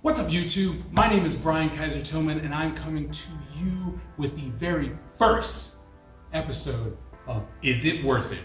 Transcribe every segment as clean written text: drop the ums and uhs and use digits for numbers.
What's up, YouTube? My name is Brian Kaiser Tillman, and I'm coming to you with the very first episode of Is It Worth It?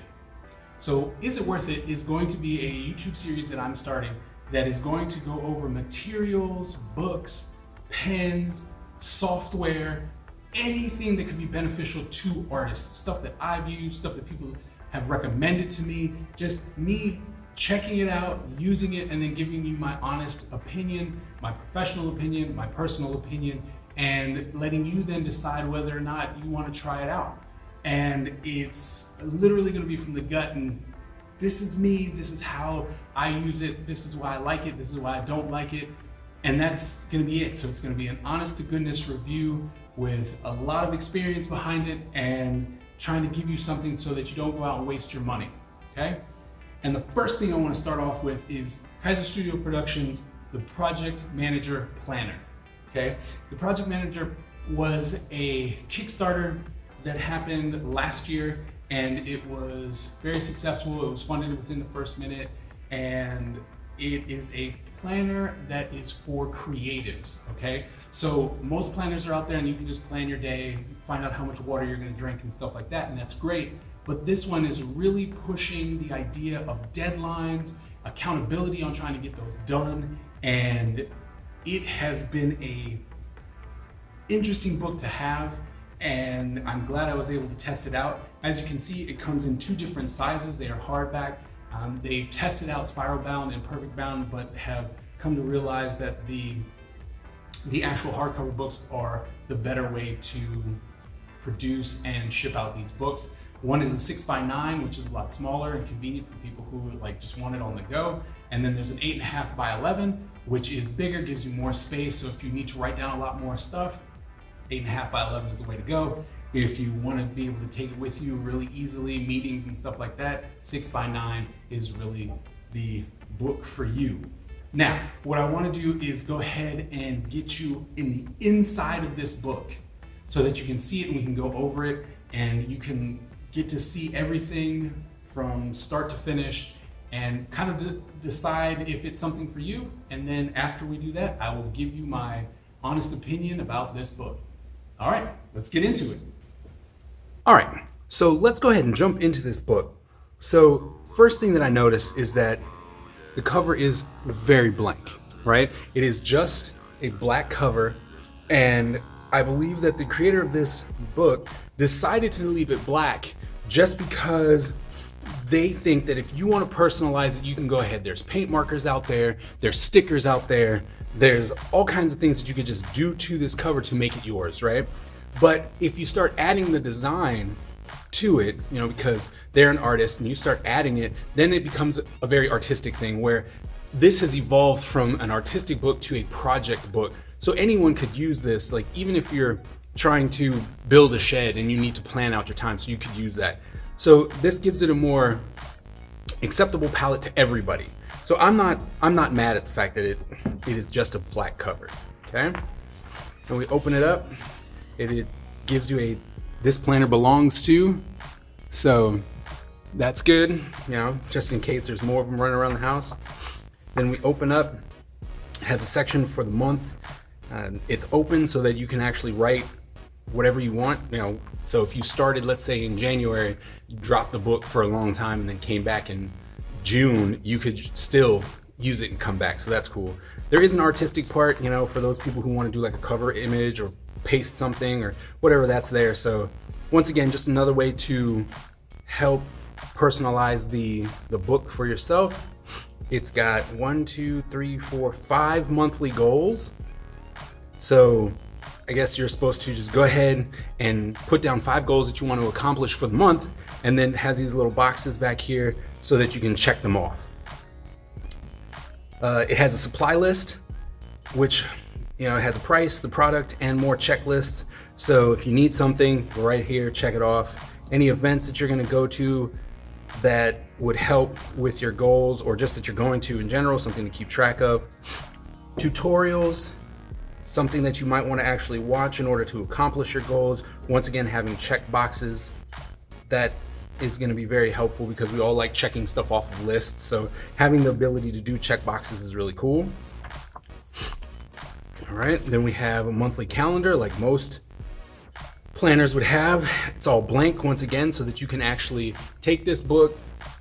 So, Is It Worth It is going to be a YouTube series that I'm starting that is going to go over materials, books, pens, software, anything that could be beneficial to artists, stuff that I've used, stuff that people have recommended to me, just me checking it out, using it, and then giving you my honest opinion, my professional opinion, my personal opinion, and letting you then decide whether or not you want to try it out. And it's literally going to be from the gut, and this is me, this is how I use it, this is why I like it, this is why I don't like it, and that's going to be it. So it's going to be an honest to goodness review with a lot of experience behind it and trying to give you something so that you don't go out and waste your money, okay? And the first thing I want to start off with is Kaiser Studio Productions, the Project Manager Planner, okay? The Project Manager was a Kickstarter that happened last year, and it was very successful. It was funded within the first minute, and it is a planner that is for creatives, okay? So most planners are out there and you can just plan your day, find out how much water you're gonna drink and stuff like that, and that's great. But this one is really pushing the idea of deadlines, accountability on trying to get those done, and it has been a interesting book to have, and I'm glad I was able to test it out. As you can see, it comes in two different sizes. They are hardback. They tested out spiral bound and perfect bound, but have come to realize that the actual hardcover books are the better way to produce and ship out these books. One is a 6x9, which is a lot smaller and convenient for people who just want it on the go. And then there's an 8.5 by 11, which is bigger, gives you more space. So if you need to write down a lot more stuff, 8.5 by 11 is the way to go. If you want to be able to take it with you really easily, meetings and stuff like that, 6x9 is really the book for you. Now, what I want to do is go ahead and get you in the inside of this book so that you can see it and we can go over it, and you can get to see everything from start to finish and kind of decide if it's something for you. And then after we do that, I will give you my honest opinion about this book. All right, let's get into it. All right, so let's go ahead and jump into this book. So first thing that I noticed is that the cover is very blank, right? It is just a black cover, and I believe that the creator of this book decided to leave it black just because they think that if you want to personalize it, you can go ahead. There's paint markers out there, there's stickers out there, there's all kinds of things that you could just do to this cover to make it yours, right? But if you start adding the design to it, because they're an artist and you start adding it, then it becomes a very artistic thing, where this has evolved from an artistic book to a project book. So anyone could use this, like even if you're trying to build a shed and you need to plan out your time, so you could use that. So this gives it a more acceptable palette to everybody. So I'm not mad at the fact that it is just a black cover, okay? And we open it up, it gives you this planner belongs to, so that's good, just in case there's more of them running around the house. Then we open up, it has a section for the month. It's open so that you can actually write whatever you want. So if you started, let's say in January, dropped the book for a long time and then came back in June, you could still use it and come back. So that's cool. There is an artistic part, for those people who want to do like a cover image or paste something or whatever, that's there. So once again, just another way to help personalize the book for yourself. It's got 5 monthly goals. So I guess you're supposed to just go ahead and put down 5 goals that you want to accomplish for the month, and then it has these little boxes back here so that you can check them off. It has a supply list, which it has a price, the product, and more checklists. So if you need something, go right here, check it off. Any events that you're going to go to that would help with your goals, or just that you're going to in general, something to keep track of. Tutorials, something that you might want to actually watch in order to accomplish your goals. Once again, having check boxes, that is going to be very helpful because we all like checking stuff off of lists. So having the ability to do check boxes is really cool. All right, then we have a monthly calendar like most planners would have. It's all blank once again, so that you can actually take this book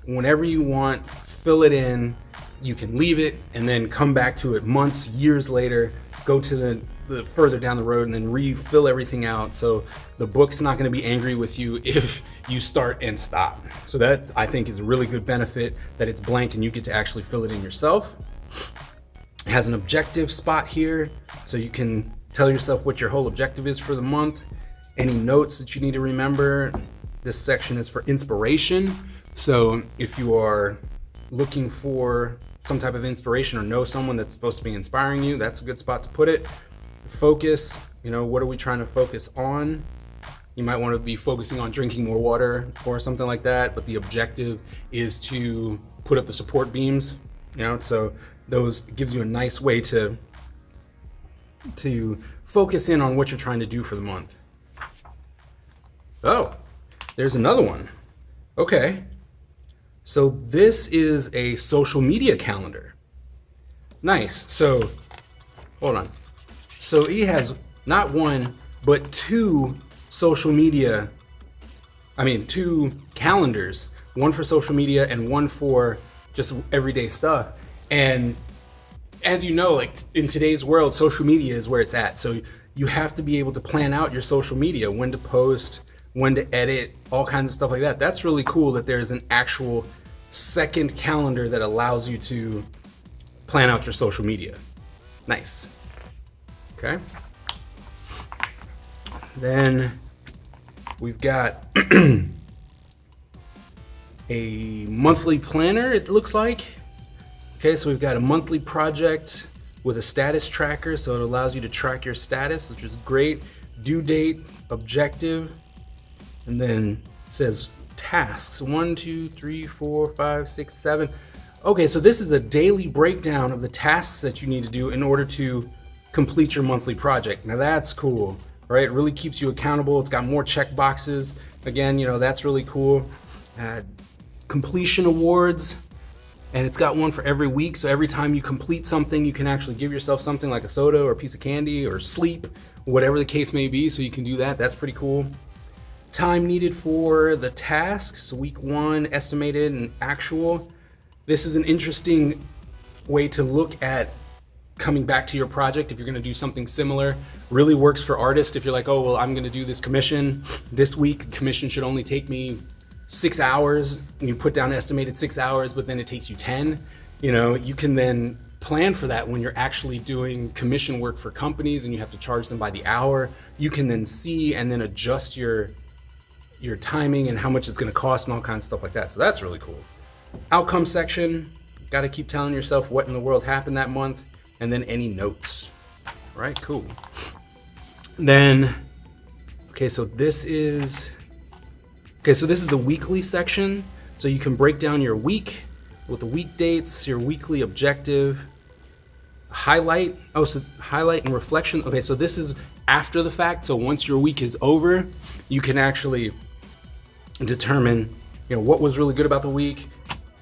whenever you want, fill it in, you can leave it and then come back to it months, years later, go to the further down the road and then refill everything out. So the book's not going to be angry with you if you start and stop. So that, I think, is a really good benefit, that it's blank and you get to actually fill it in yourself. It has an objective spot here, so you can tell yourself what your whole objective is for the month. Any notes that you need to remember. This section is for inspiration. So if you are looking for some type of inspiration or know someone that's supposed to be inspiring you, that's a good spot to put it. Focus, what are we trying to focus on? You might want to be focusing on drinking more water or something like that, but the objective is to put up the support beams, so those gives you a nice way to focus in on what you're trying to do for the month. Oh, there's another one. Okay. So this is a social media calendar. Nice. So, hold on. So he has not one, but two calendars. One for social media and one for just everyday stuff. And as you know, like in today's world, social media is where it's at. So you have to be able to plan out your social media, when to post, when to edit, all kinds of stuff like that. That's really cool that there's an actual second calendar that allows you to plan out your social media. Nice. Okay. Then we've got a monthly planner, it looks like. Okay, so we've got a monthly project with a status tracker, so it allows you to track your status, which is great. Due date, objective, and then it says tasks 1, 2, 3, 4, 5, 6, 7. Okay, so this is a daily breakdown of the tasks that you need to do in order to complete your monthly project. Now that's cool, right? It really keeps you accountable. It's got more check boxes. Again, that's really cool. Completion awards, and it's got one for every week. So every time you complete something, you can actually give yourself something like a soda or a piece of candy or sleep, whatever the case may be. So you can do that. That's pretty cool. Time needed for the tasks, week 1, estimated and actual. This is an interesting way to look at coming back to your project if you're going to do something similar. Really works for artists if you're like, oh, well, I'm going to do this commission this week. The commission should only take me 6 hours. And you put down estimated 6 hours, but then it takes you 10. You can then plan for that when you're actually doing commission work for companies and you have to charge them by the hour. You can then see and then adjust your timing and how much it's going to cost and all kinds of stuff like that. So that's really cool. Outcome section, got to keep telling yourself what in the world happened that month, and then any notes. All right, cool. Then, so this is the weekly section. So you can break down your week with the week dates, your weekly objective, highlight. So highlight and reflection. Okay, so this is after the fact. So once your week is over, you can actually determine, what was really good about the week,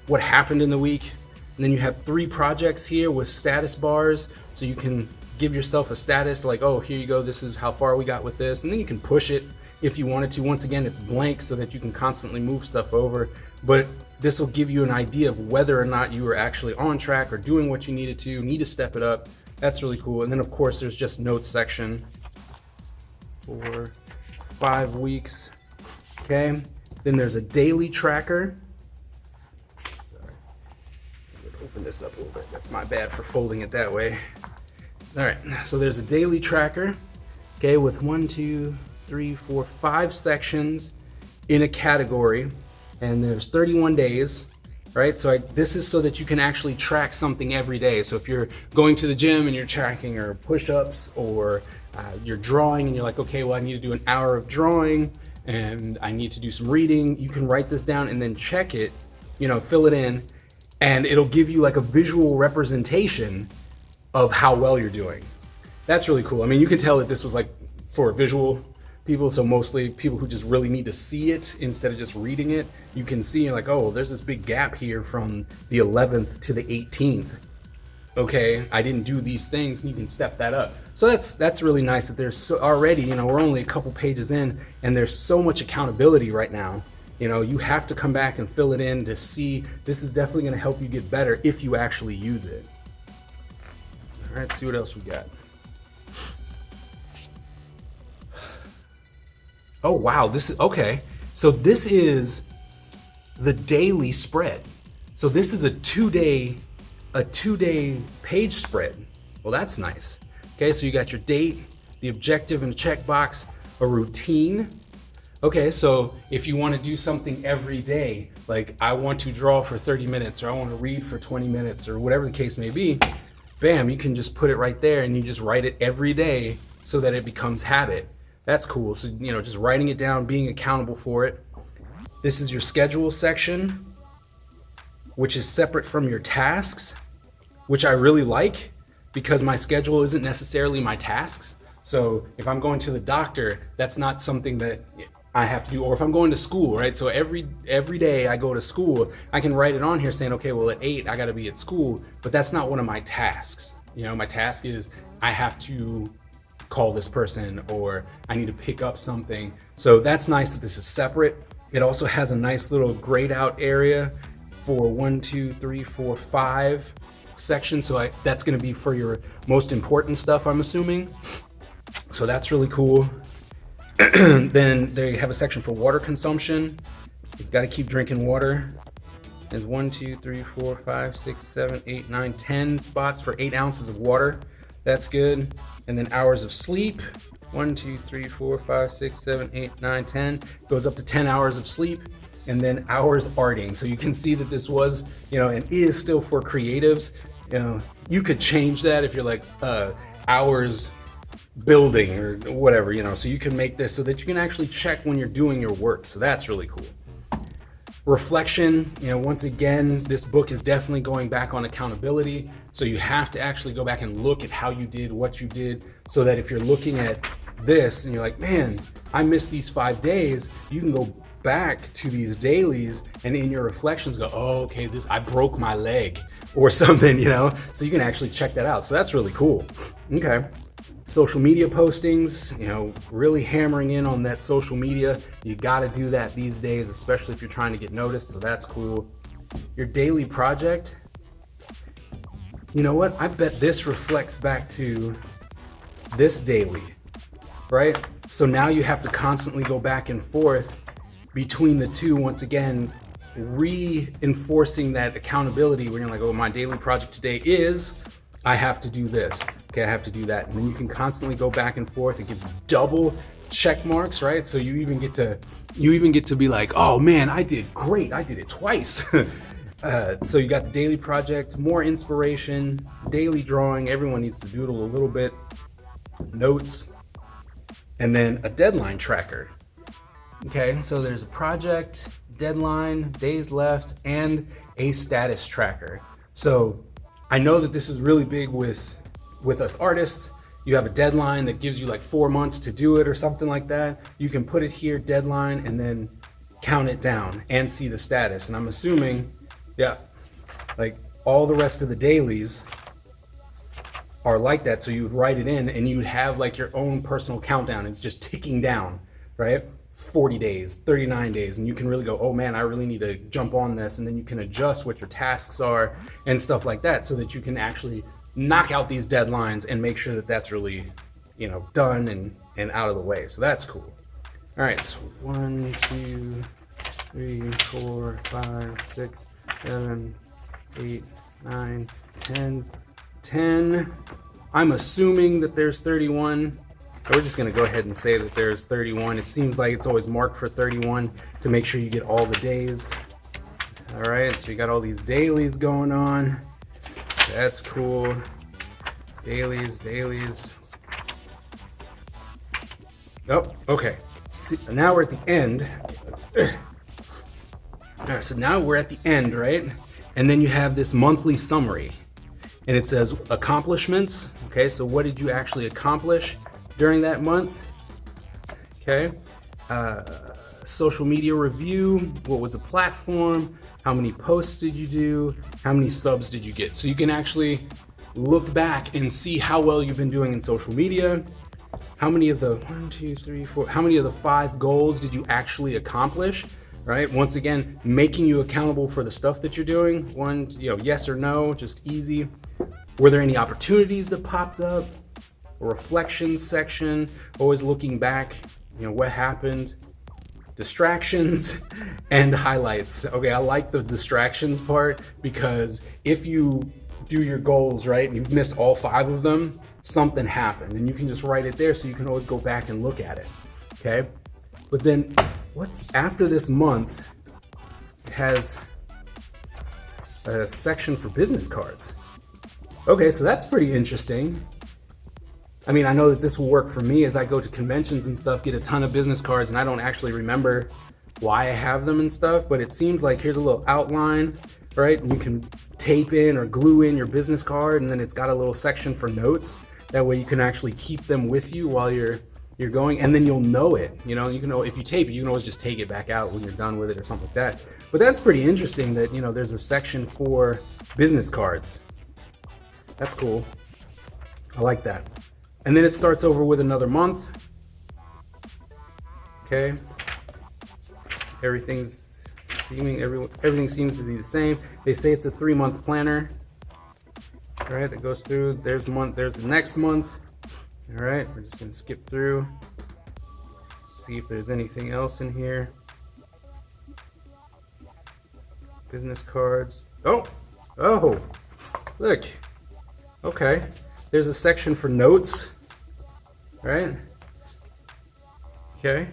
what happened in the week. And then you have 3 projects here with status bars. So you can give yourself a status like, oh, here you go. This is how far we got with this. And then you can push it if you wanted to. Once again, it's blank so that you can constantly move stuff over. But this will give you an idea of whether or not you were actually on track or doing what you need to step it up. That's really cool. And then of course there's just notes section for 5 weeks. Okay. Then there's a daily tracker. Sorry. I'm gonna open this up a little bit. That's my bad for folding it that way. All right. So there's a daily tracker. Okay. With 1, 2, 3, 4, 5 sections in a category. And there's 31 days, right? So this is so that you can actually track something every day. So if you're going to the gym and you're tracking or push-ups or you're drawing and you're like, okay, well, I need to do an hour of drawing and I need to do some reading, you can write this down and then check it, fill it in, and it'll give you like a visual representation of how well you're doing. That's really cool. I mean, you can tell that this was like for visual people, so mostly people who just really need to see it instead of just reading it. You can see like, oh, there's this big gap here from the 11th to the 18th. okay, I didn't do these things, and you can step that up. So that's really nice that there's already, we're only a couple pages in, and there's so much accountability right now. You have to come back and fill it in to see. This is definitely going to help you get better if you actually use it. All right, see what else we got. Oh wow, this is okay. So this is the daily spread. So this is a two-day page spread. Well, that's nice. Okay, so you got your date, the objective and checkbox, a routine. Okay, so if you want to do something every day, like I want to draw for 30 minutes or I want to read for 20 minutes or whatever the case may be, bam, you can just put it right there and you just write it every day so that it becomes habit. That's cool. So, just writing it down, being accountable for it. This is your schedule section, which is separate from your tasks, which I really like because my schedule isn't necessarily my tasks. So if I'm going to the doctor, that's not something that I have to do, or if I'm going to school, right? So every day I go to school, I can write it on here saying, okay, well at 8 I got to be at school, but that's not one of my tasks. My task is I have to call this person or I need to pick up something. So that's nice that this is separate. It also has a nice little grayed out area for 1, 2, 3, 4, 5 sections. So that's going to be for your most important stuff, I'm assuming. So that's really cool. Then they have a section for water consumption. You've got to keep drinking water. There's 1, 2, 3, 4, 5, 6, 7, 8, 9, 10 spots for 8 ounces of water. That's good. And then hours of sleep. 1, 2, 3, 4, 5, 6, 7, 8, 9, 10. Goes up to 10 hours of sleep. And then hours arting. So you can see that this was, and is still for creatives. You could change that if you're like hours building or whatever, so you can make this so that you can actually check when you're doing your work. So that's really cool. Reflection, once again, this book is definitely going back on accountability. So you have to actually go back and look at how you did, what you did, so that if you're looking at this and you're like, man, I missed these 5 days, you can go back to these dailies and in your reflections go, oh, okay, I broke my leg or something, so you can actually check that out. So that's really cool. Okay. Social media postings, really hammering in on that social media. You got to do that these days, especially if you're trying to get noticed. So that's cool. Your daily project. You know what? I bet this reflects back to this daily, right? So now you have to constantly go back and forth between the two. Once again, reinforcing that accountability when you're like, oh, my daily project today is I have to do this. Okay, I have to do that. And then you can constantly go back and forth. It gives double check marks, right? So you even get to be like, oh man, I did great. I did it twice. So you got the daily project, more inspiration, daily drawing. Everyone needs to doodle a little bit. Notes, and then a deadline tracker. Okay, so there's a project, deadline, days left, and a status tracker. So I know that this is really big with us artists. You have a deadline that gives you like 4 months to do it or something like that. You can put it here, deadline, and then count it down and see the status. And I'm assuming, yeah, like all the rest of the dailies are like that. So you would write it in and you would have like your own personal countdown. It's just ticking down, right? 40 days, 39 days, and you can really go, oh man, I really need to jump on this. And then you can adjust what your tasks are and stuff like that so that you can actually knock out these deadlines and make sure that that's really, done and out of the way. So that's cool. All right, so 1, 2, 3, 4, 5, 6, 7, 8, 9, 10. 10. I'm assuming that there's 31. We're just gonna go ahead and say that there's 31. It seems like it's always marked for 31 to make sure you get all the days. All right, so you got all these dailies going on. That's cool. Dailies. Oh, okay. See, now we're at the end. All right, so now we're at the end, right? And then you have this monthly summary. And it says accomplishments. Okay, so what did you actually accomplish during that month? Okay. Social media review. What was the platform? How many posts did you do? How many subs did you get? So you can actually look back and see how well you've been doing in social media. How many of the 1, 2, 3, 4, how many of the 5 goals did you actually accomplish? Right? Once again, making you accountable for the stuff that you're doing. One, yes or no, just easy. Were there any opportunities that popped up? A reflection section, always looking back, what happened? Distractions and highlights. Okay, I like the distractions part because if you do your goals, right, and you've missed all 5 of them, something happened, and you can just write it there so you can always go back and look at it. Okay, but then what's after this month? It has a section for business cards. Okay, so that's pretty interesting. I mean, I know that this will work for me as I go to conventions and stuff, get a ton of business cards, and I don't actually remember why I have them and stuff, but it seems like here's a little outline, right? You can tape in or glue in your business card, and then it's got a little section for notes. That way you can actually keep them with you while you're going, and then you'll know it. You can know if you tape it, you can always just take it back out when you're done with it or something like that. But that's pretty interesting that, there's a section for business cards. That's cool. I like that. And then it starts over with another month. Okay. Everything seems to be the same. They say it's a 3-month planner. All right, that goes through. There's the next month. All right, we're just gonna skip through. See if there's anything else in here. Business cards. Oh, look. Okay, there's a section for notes, right? Okay,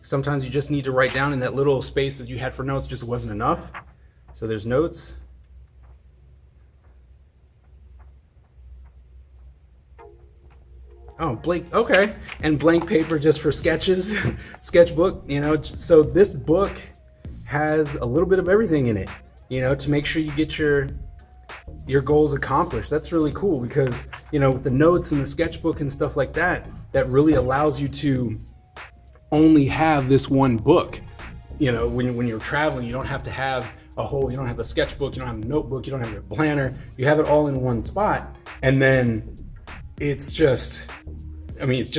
sometimes you just need to write down in that little space that you had for notes just wasn't enough. So there's notes. Oh, blank, okay. And blank paper just for sketches, sketchbook, So this book has a little bit of everything in it, to make sure you get your goals accomplished. That's really cool because, with the notes and the sketchbook and stuff like that, that really allows you to only have this one book. When you're traveling, you don't have to have you don't have a sketchbook, you don't have a notebook, you don't have a planner, you have it all in one spot. And then it's just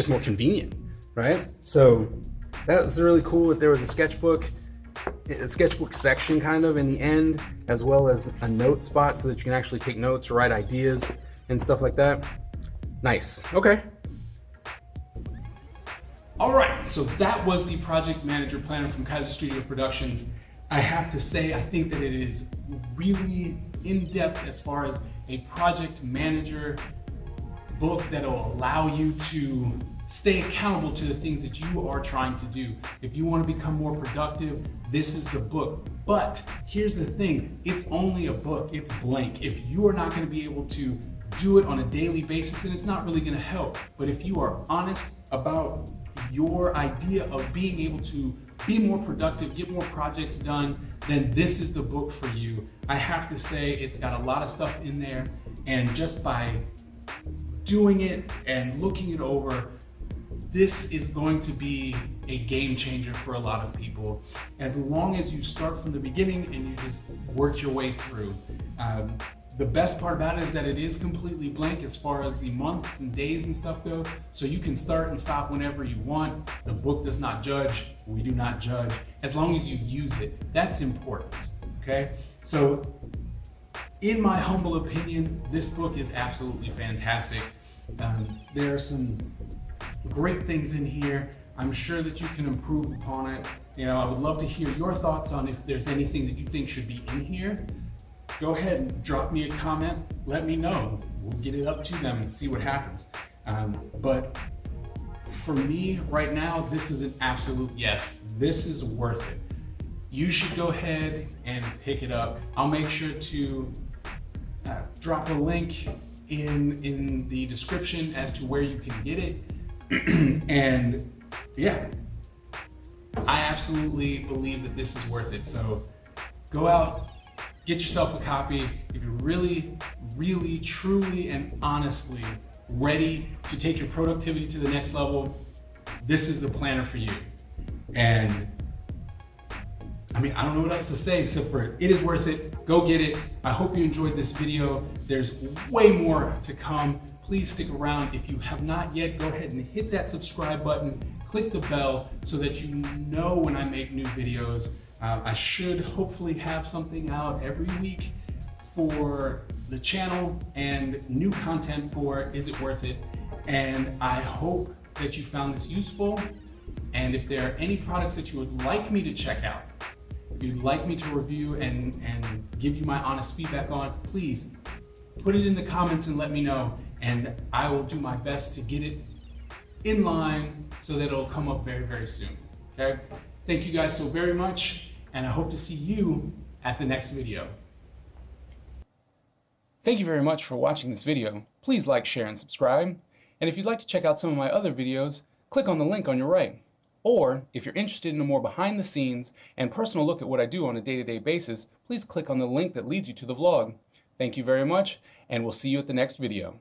more convenient, right? So that was really cool that there was a sketchbook section kind of in the end, as well as a note spot so that you can actually take notes or write ideas and stuff like that. Nice. Okay. All right, so that was the Project Manager Planner from Kaiser Studio Productions. I have to say, I think that it is really in-depth as far as a project manager book that'll allow you to stay accountable to the things that you are trying to do. If you want to become more productive, this is the book. But here's the thing, it's only a book, it's blank. If you are not going to be able to do it on a daily basis, then it's not really going to help. But if you are honest about your idea of being able to be more productive, get more projects done, then this is the book for you. I have to say, it's got a lot of stuff in there, and just by doing it and looking it over, this is going to be a game changer for a lot of people. As long as you start from the beginning and you just work your way through. The best part about it is that it is completely blank as far as the months and days and stuff go. So you can start and stop whenever you want. The book does not judge. We do not judge. As long as you use it, that's important, okay? So in my humble opinion, this book is absolutely fantastic. There are some great things in here. I'm sure that you can improve upon it. I would love to hear your thoughts on if there's anything that you think should be in here. Go ahead and drop me a comment. Let me know. We'll get it up to them and see what happens. But for me right now, this is an absolute yes. This is worth it. You should go ahead and pick it up. I'll make sure to drop a link in the description as to where you can get it. And yeah, I absolutely believe that this is worth it. So go out, get yourself a copy. If you're really, really, truly, and honestly ready to take your productivity to the next level, this is the planner for you. And I mean, I don't know what else to say except for it is worth it. Go get it. I hope you enjoyed this video. There's way more to come. Please stick around. If you have not yet, go ahead and hit that subscribe button, click the bell so that you know when I make new videos. I should hopefully have something out every week for the channel and new content for Is It Worth It? And I hope that you found this useful. And if there are any products that you would like me to check out, if you'd like me to review and give you my honest feedback on, please put it in the comments and let me know. And I will do my best to get it in line so that it'll come up very, very soon. Okay? Thank you guys so very much, and I hope to see you at the next video. Thank you very much for watching this video. Please like, share, and subscribe. And if you'd like to check out some of my other videos, click on the link on your right. Or, if you're interested in a more behind the scenes and personal look at what I do on a day-to-day basis, please click on the link that leads you to the vlog. Thank you very much, and we'll see you at the next video.